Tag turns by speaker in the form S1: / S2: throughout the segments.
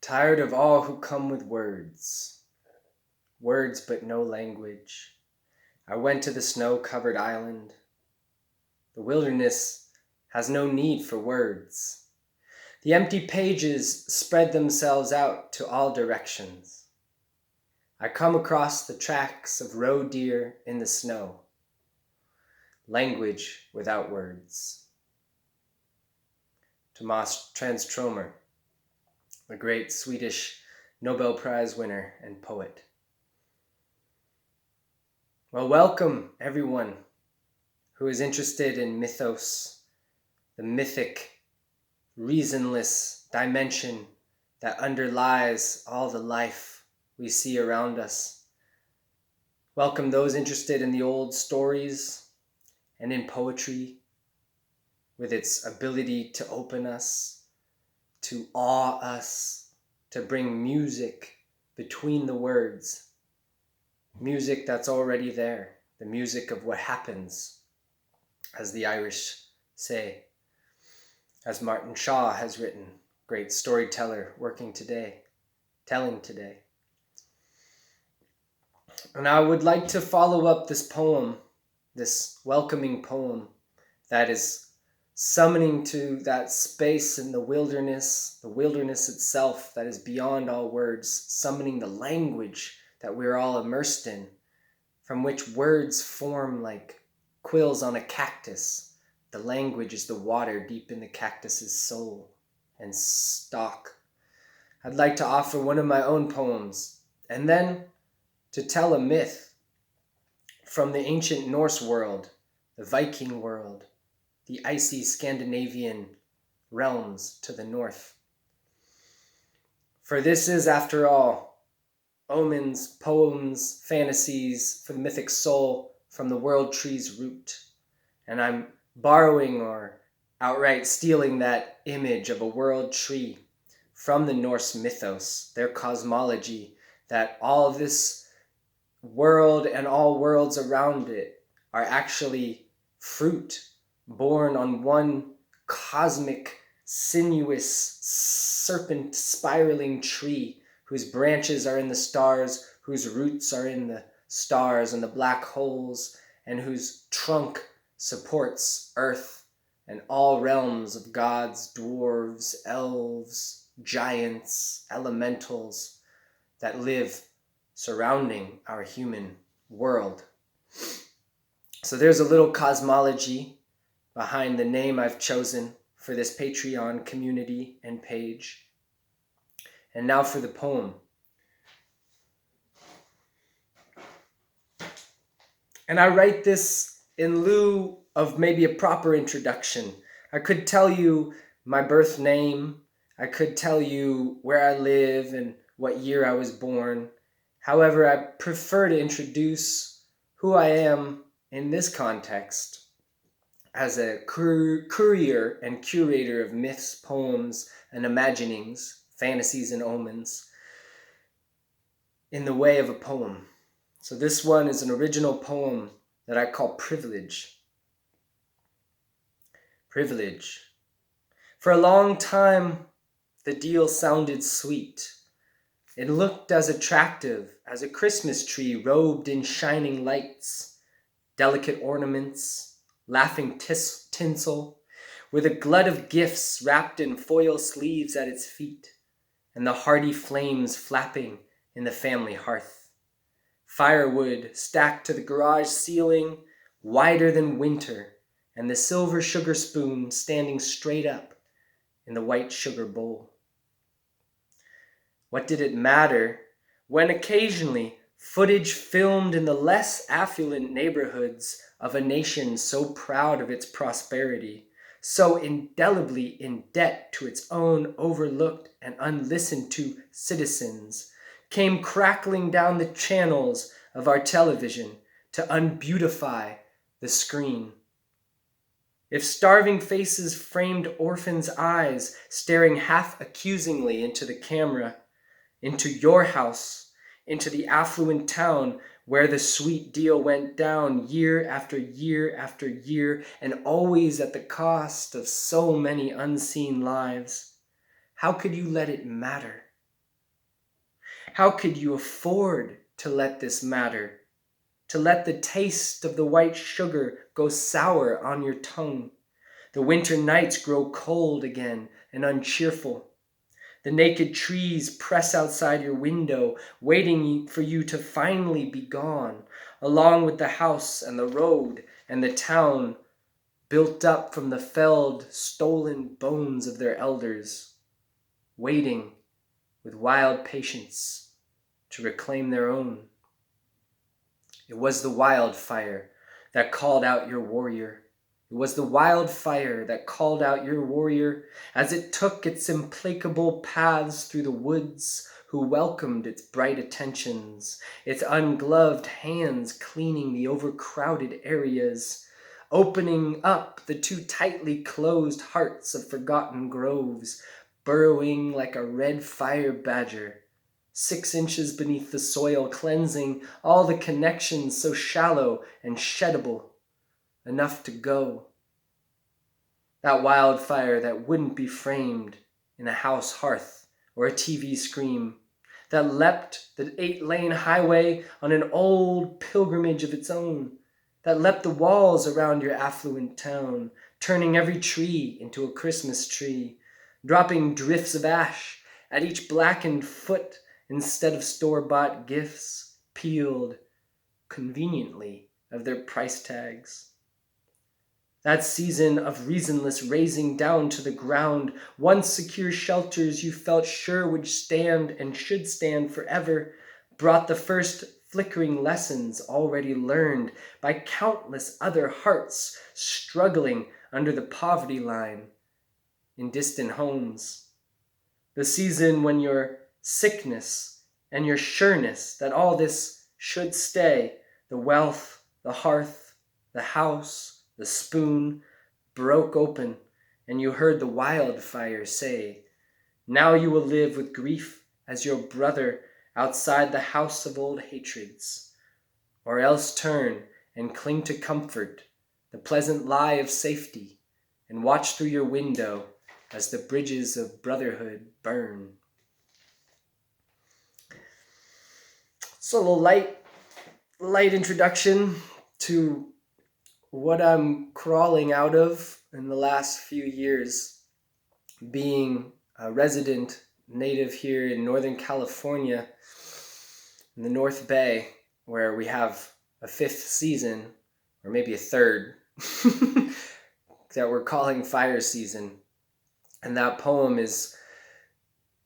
S1: Tired of all who come with words, words but no language. I went to the snow-covered island. The wilderness has no need for words. The empty pages spread themselves out to all directions. I come across the tracks of roe deer in the snow. Language without words. Tomas Tranströmer, the great Swedish Nobel Prize winner and poet. Well, welcome everyone who is interested in mythos, the mythic, reasonless dimension that underlies all the life we see around us. Welcome those interested in the old stories and in poetry, with its ability to open us, to awe us, to bring music between the words. Music that's already there, the music of what happens, as the Irish say, as Martin Shaw has written, great storyteller working today, telling today. And I would like to follow up this poem, this welcoming poem that is summoning to that space in the wilderness itself that is beyond all words, summoning the language that we're all immersed in, from which words form like quills on a cactus. The language is the water deep in the cactus's soul and stalk. I'd like to offer one of my own poems, and then to tell a myth from the ancient Norse world, the Viking world, the icy Scandinavian realms to the north. For this is, after all, omens, poems, fantasies for the mythic soul from the world tree's root. And I'm borrowing or outright stealing that image of a world tree from the Norse mythos, their cosmology, that all of this world and all worlds around it are actually fruit born on one cosmic, sinuous, serpent spiraling tree whose branches are in the stars, whose roots are in the stars and the black holes, and whose trunk supports earth and all realms of gods, dwarves, elves, giants, elementals that live surrounding our human world. So there's a little cosmology behind the name I've chosen for this Patreon community and page. And now for the poem. And I write this in lieu of maybe a proper introduction. I could tell you my birth name. I could tell you where I live and what year I was born. However, I prefer to introduce who I am in this context as a courier and curator of myths, poems, and imaginings, fantasies and omens, in the way of a poem. So this one is an original poem that I call Privilege. Privilege. For a long time, the deal sounded sweet. It looked as attractive as a Christmas tree robed in shining lights, delicate ornaments, laughing tinsel, with a glut of gifts wrapped in foil sleeves at its feet, and the hardy flames flapping in the family hearth. Firewood stacked to the garage ceiling, wider than winter, and the silver sugar spoon standing straight up in the white sugar bowl. What did it matter when occasionally footage filmed in the less affluent neighborhoods of a nation so proud of its prosperity, so indelibly in debt to its own overlooked and unlistened to citizens, came crackling down the channels of our television to unbeautify the screen? If starving faces framed orphans' eyes staring half accusingly into the camera, into your house, into the affluent town where the sweet deal went down year after year after year, and always at the cost of so many unseen lives, how could you let it matter? How could you afford to let this matter? To let the taste of the white sugar go sour on your tongue? The winter nights grow cold again and uncheerful. The naked trees press outside your window, waiting for you to finally be gone, along with the house and the road and the town, built up from the felled, stolen bones of their elders, waiting with wild patience to reclaim their own. It was the wildfire that called out your warrior. It was the wildfire that called out your warrior as it took its implacable paths through the woods, who welcomed its bright attentions, its ungloved hands cleaning the overcrowded areas, opening up the too tightly closed hearts of forgotten groves, burrowing like a red fire badger, 6 inches beneath the soil, cleansing all the connections so shallow and sheddable, enough to go. That wildfire that wouldn't be framed in a house hearth or a TV screen, that leapt the 8-lane highway on an old pilgrimage of its own, that leapt the walls around your affluent town, turning every tree into a Christmas tree, dropping drifts of ash at each blackened foot instead of store-bought gifts, peeled conveniently of their price tags. That season of reasonless razing down to the ground, once secure shelters you felt sure would stand and should stand forever, brought the first flickering lessons already learned by countless other hearts struggling under the poverty line in distant homes. The season when your sickness and your sureness that all this should stay, the wealth, the hearth, the house, the spoon, broke open, and you heard the wildfire say, "Now you will live with grief as your brother outside the house of old hatreds, or else turn and cling to comfort, the pleasant lie of safety, and watch through your window as the bridges of brotherhood burn." So a light introduction to what I'm crawling out of in the last few years, being a resident native here in Northern California, in the North Bay, where we have a 5th season, or maybe a 3rd, that we're calling fire season. And that poem is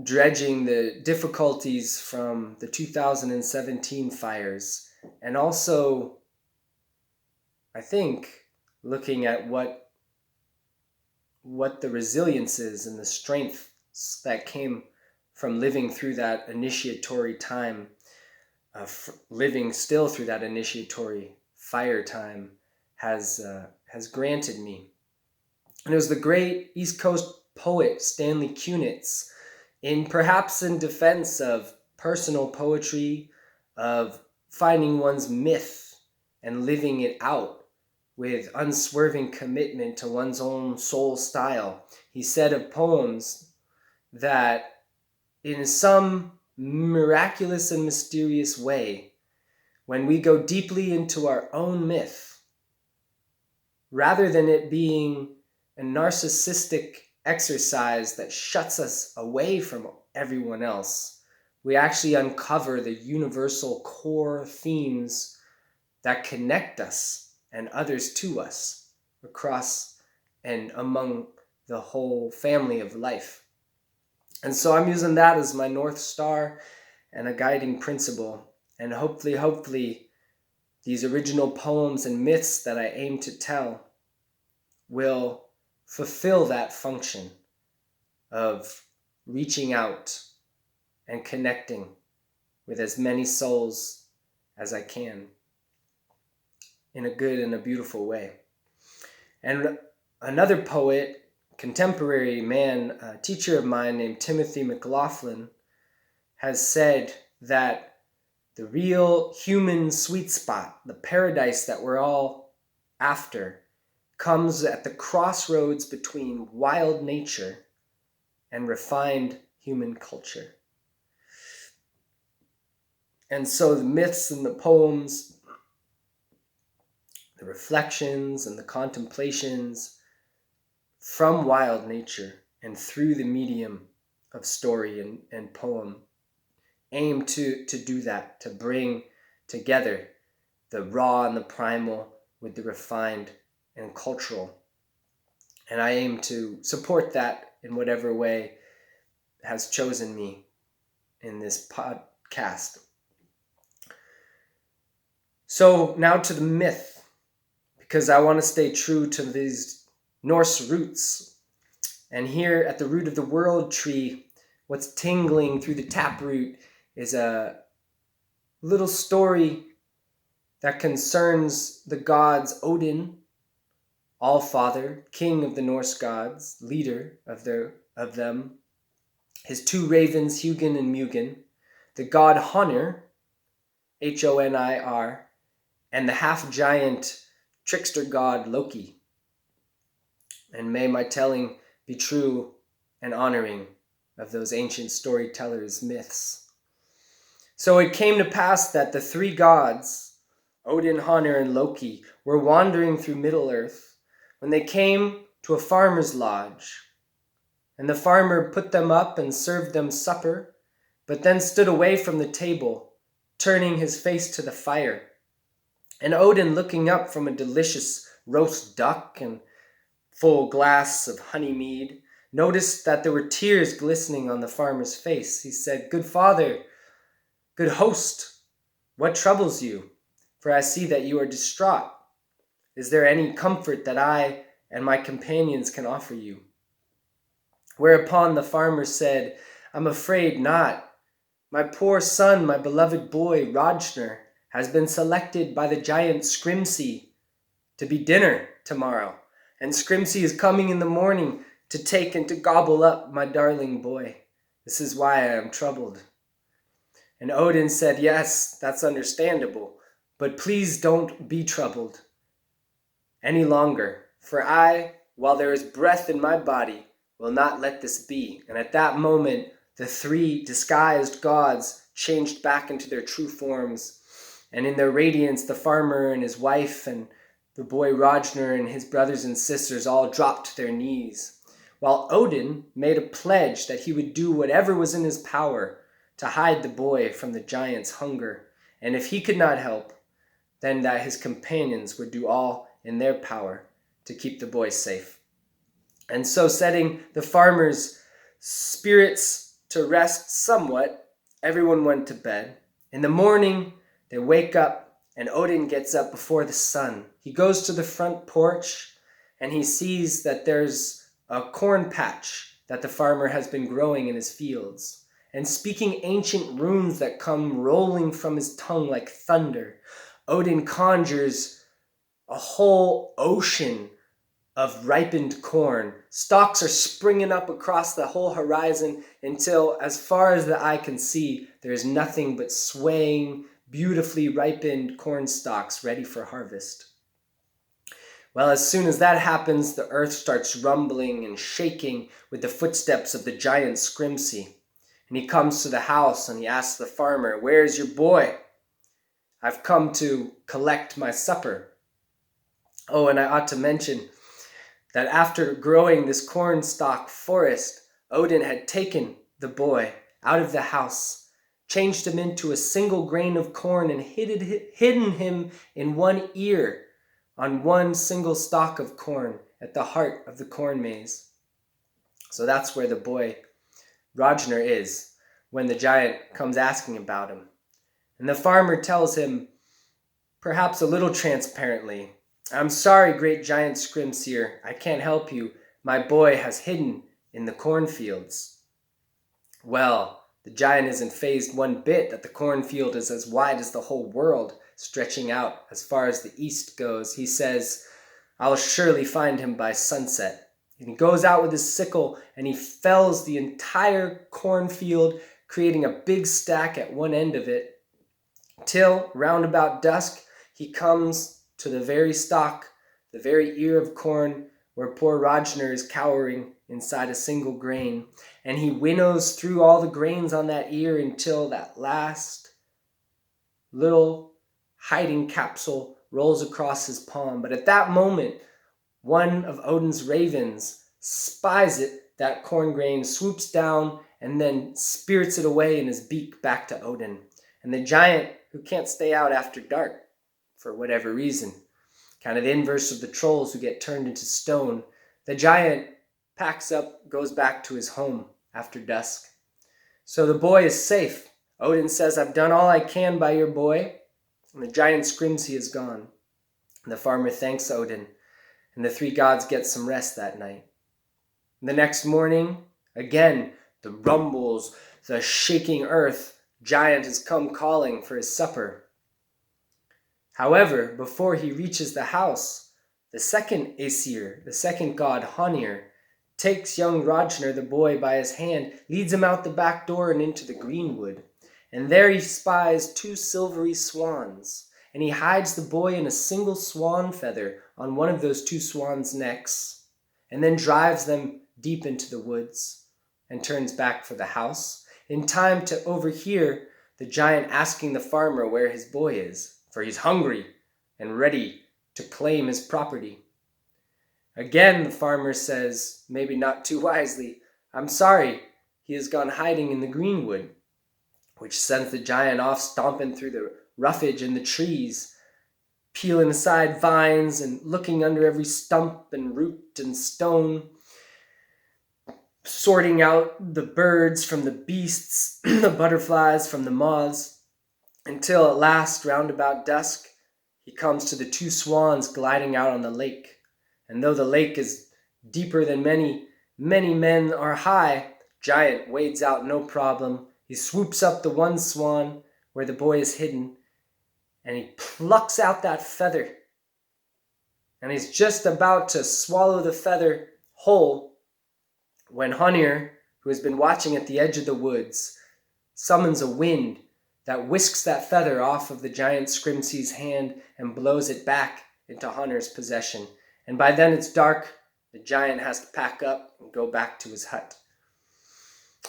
S1: dredging the difficulties from the 2017 fires, and also, I think, looking at what the resilience is and the strength that came from living through that initiatory time, living still through that initiatory fire time, has granted me. And it was the great East Coast poet Stanley Kunitz, perhaps in defense of personal poetry, of finding one's myth and living it out with unswerving commitment to one's own soul style. He said of poems that in some miraculous and mysterious way, when we go deeply into our own myth, rather than it being a narcissistic exercise that shuts us away from everyone else, we actually uncover the universal core themes that connect us and others to us across and among the whole family of life. And so I'm using that as my North Star and a guiding principle. And hopefully, these original poems and myths that I aim to tell will fulfill that function of reaching out and connecting with as many souls as I can, in a good and a beautiful way. And another poet, contemporary man, a teacher of mine named Timothy McLaughlin, has said that the real human sweet spot, the paradise that we're all after, comes at the crossroads between wild nature and refined human culture. And so the myths and the poems, the reflections and the contemplations from wild nature and through the medium of story and poem aim to do that, to bring together the raw and the primal with the refined and cultural. And I aim to support that in whatever way has chosen me in this podcast. So now to the myth, because I want to stay true to these Norse roots. And here at the root of the world tree, what's tingling through the taproot is a little story that concerns the gods Odin, All-Father, king of the Norse gods, leader of them, his two ravens, Hugin and Mugen, the god Honir, Honir, and the half-giant trickster god Loki. And may my telling be true and honoring of those ancient storytellers' myths. So it came to pass that the three gods, Odin, Honir, and Loki, were wandering through Middle-earth when they came to a farmer's lodge. And the farmer put them up and served them supper, but then stood away from the table, turning his face to the fire. And Odin, looking up from a delicious roast duck and full glass of honey mead, noticed that there were tears glistening on the farmer's face. He said, "Good father, good host, what troubles you? For I see that you are distraught. Is there any comfort that I and my companions can offer you?" Whereupon the farmer said, "I'm afraid not. My poor son, my beloved boy, Ragnar, has been selected by the giant Scrimsey to be dinner tomorrow. And Scrimsey is coming in the morning to take and to gobble up my darling boy. This is why I am troubled." And Odin said, "Yes, that's understandable, but please don't be troubled any longer, for I, while there is breath in my body, will not let this be." And at that moment, the three disguised gods changed back into their true forms, and in their radiance, the farmer and his wife and the boy Ragnar and his brothers and sisters all dropped to their knees, while Odin made a pledge that he would do whatever was in his power to hide the boy from the giant's hunger, and if he could not help, then that his companions would do all in their power to keep the boy safe. And so, setting the farmer's spirits to rest somewhat, everyone went to bed. In the morning, they wake up, and Odin gets up before the sun. He goes to the front porch, and he sees that there's a corn patch that the farmer has been growing in his fields. And speaking ancient runes that come rolling from his tongue like thunder, Odin conjures a whole ocean of ripened corn. Stalks are springing up across the whole horizon until, as far as the eye can see, there is nothing but swaying, beautifully ripened corn stalks ready for harvest. Well, as soon as that happens, the earth starts rumbling and shaking with the footsteps of the giant Scrimsey. And he comes to the house and he asks the farmer, "Where's your boy? I've come to collect my supper." Oh, and I ought to mention that after growing this corn stalk forest, Odin had taken the boy out of the house, changed him into a single grain of corn, and hidden him in one ear on one single stalk of corn at the heart of the corn maze. So that's where the boy Ragnar is when the giant comes asking about him. And the farmer tells him, perhaps a little transparently, "I'm sorry, great giant Scrimseer, I can't help you. My boy has hidden in the cornfields." Well, the giant isn't fazed one bit that the cornfield is as wide as the whole world, stretching out as far as the east goes. He says, "I'll surely find him by sunset." And he goes out with his sickle and he fells the entire cornfield, creating a big stack at one end of it, till round about dusk he comes to the very stalk, the very ear of corn where poor Ragnar is cowering inside a single grain. And he winnows through all the grains on that ear until that last little hiding capsule rolls across his palm. But at that moment, one of Odin's ravens spies it, that corn grain, swoops down, and then spirits it away in his beak back to Odin. And the giant, who can't stay out after dark for whatever reason, kind of the inverse of the trolls who get turned into stone, the giant packs up, goes back to his home after dusk. So the boy is safe. Odin says, "I've done all I can by your boy." And the giant Scrimsey is gone. And the farmer thanks Odin, and the three gods get some rest that night. And the next morning, again, the rumbles, the shaking earth, giant has come calling for his supper. However, before he reaches the house, the second Aesir, the second god Honir, takes young Ragnar, the boy, by his hand, leads him out the back door and into the greenwood. And there he spies two silvery swans, and he hides the boy in a single swan feather on one of those two swans' necks, and then drives them deep into the woods, and turns back for the house, in time to overhear the giant asking the farmer where his boy is, for he's hungry and ready to claim his property. Again, the farmer says, maybe not too wisely, "I'm sorry, he has gone hiding in the greenwood," which sends the giant off stomping through the roughage and the trees, peeling aside vines and looking under every stump and root and stone, sorting out the birds from the beasts, the butterflies from the moths, until at last, round about dusk, he comes to the two swans gliding out on the lake. And though the lake is deeper than many men are high, giant wades out no problem. He swoops up the one swan where the boy is hidden, and he plucks out that feather. And he's just about to swallow the feather whole when Honir, who has been watching at the edge of the woods, summons a wind that whisks that feather off of the giant Scrimsey's hand and blows it back into Honir's possession. And by then it's dark. The giant has to pack up and go back to his hut.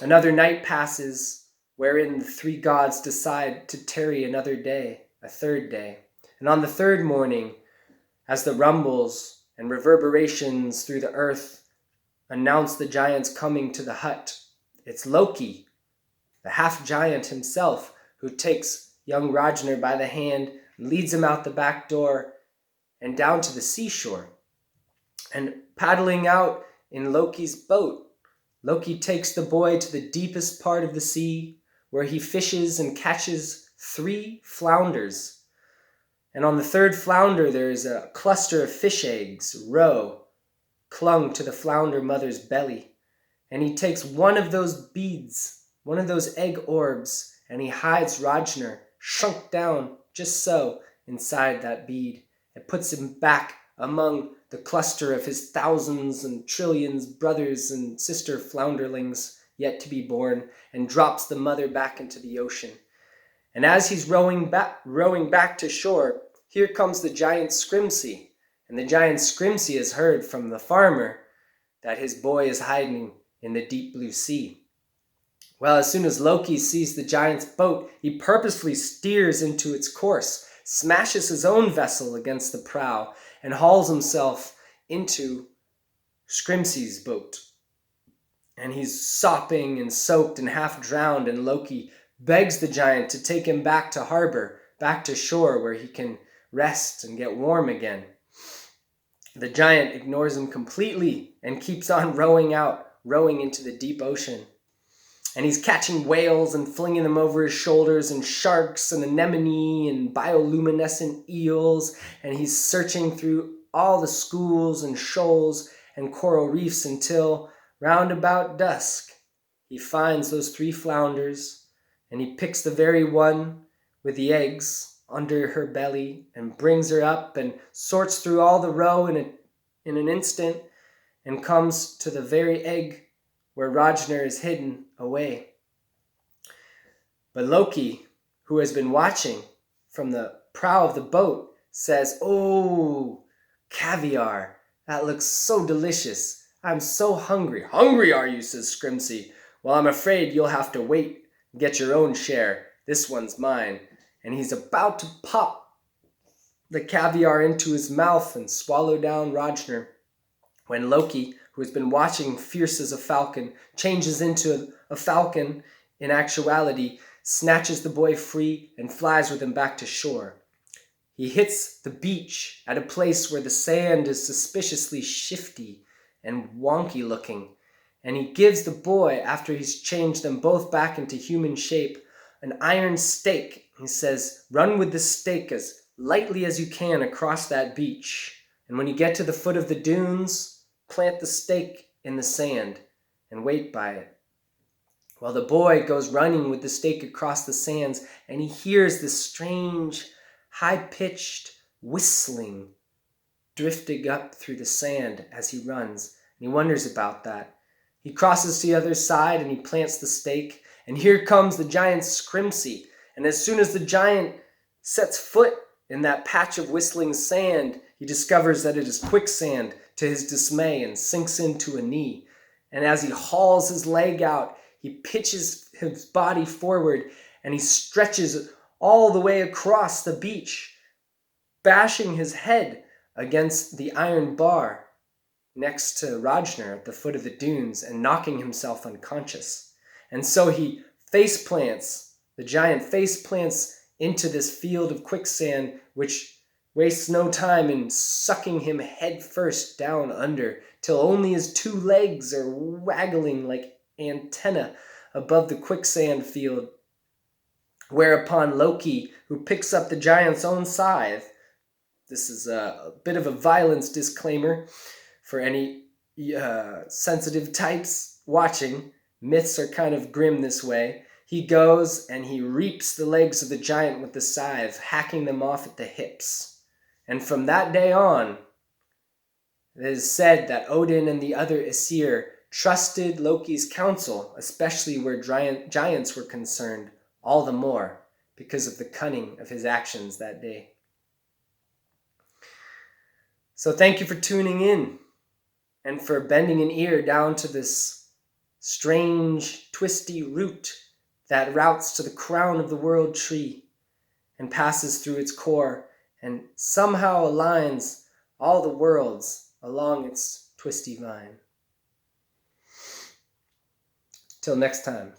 S1: Another night passes, wherein the three gods decide to tarry another day, a third day. And on the third morning, as the rumbles and reverberations through the earth announce the giant's coming to the hut, it's Loki, the half-giant himself, who takes young Ragnar by the hand and leads him out the back door and down to the seashore. And paddling out in Loki's boat, Loki takes the boy to the deepest part of the sea, where he fishes and catches 3 flounders. And on the third flounder there is a cluster of fish eggs, roe, clung to the flounder mother's belly. And he takes one of those beads, one of those egg orbs, and he hides Ragnar, shrunk down just so, inside that bead. It puts him back among the cluster of his thousands and trillions brothers and sister flounderlings yet to be born, and drops the mother back into the ocean. And as he's rowing back to shore, here comes the giant Scrimsey. And the giant Scrimsey has heard from the farmer that his boy is hiding in the deep blue sea. Well, as soon as Loki sees the giant's boat, he purposefully steers into its course, smashes his own vessel against the prow, and hauls himself into Scrimsey's boat. And he's sopping and soaked and half drowned, and Loki begs the giant to take him back to harbor, back to shore, where he can rest and get warm again. The giant ignores him completely and keeps on rowing into the deep ocean. And he's catching whales and flinging them over his shoulders, and sharks and anemone and bioluminescent eels, and he's searching through all the schools and shoals and coral reefs until, round about dusk, he finds those 3 flounders, and he picks the very one with the eggs under her belly and brings her up and sorts through all the roe in an instant, and comes to the very egg where Ragnar is hidden away. But Loki, who has been watching from the prow of the boat, says, "Oh, caviar, that looks so delicious. I'm so hungry." "Hungry, are you?" says Scrimsey. "Well, I'm afraid you'll have to wait and get your own share. This one's mine." and he's about to pop the caviar into his mouth and swallow down Ragnar, when Loki, who has been watching fierce as a falcon, changes into a falcon in actuality, snatches the boy free and flies with him back to shore. He hits the beach at a place where the sand is suspiciously shifty and wonky looking, and he gives the boy, after he's changed them both back into human shape, an iron stake. He says, "Run with the stake as lightly as you can across that beach, and when you get to the foot of the dunes, plant the stake in the sand and wait by it." Well, the boy goes running with the stake across the sands, and he hears this strange, high-pitched whistling drifting up through the sand as he runs, and he wonders about that. He crosses to the other side and he plants the stake, and here comes the giant Scrimsey, and as soon as the giant sets foot in that patch of whistling sand, he discovers that it is quicksand to his dismay and sinks into a knee. And as he hauls his leg out, he pitches his body forward and he stretches all the way across the beach, bashing his head against the iron bar next to Ragnar at the foot of the dunes and knocking himself unconscious. And so he the giant face plants into this field of quicksand, which wastes no time in sucking him head first down under, till only his two legs are waggling like antennae above the quicksand field. Whereupon Loki, who picks up the giant's own scythe — this is a bit of a violence disclaimer for any sensitive types watching. Myths are kind of grim this way. He goes and he reaps the legs of the giant with the scythe, hacking them off at the hips. And from that day on, it is said that Odin and the other Aesir trusted Loki's counsel, especially where giants were concerned, all the more because of the cunning of his actions that day. So thank you for tuning in and for bending an ear down to this strange, twisty root that routes to the crown of the world tree and passes through its core and somehow aligns all the worlds along its twisty vine. Till next time.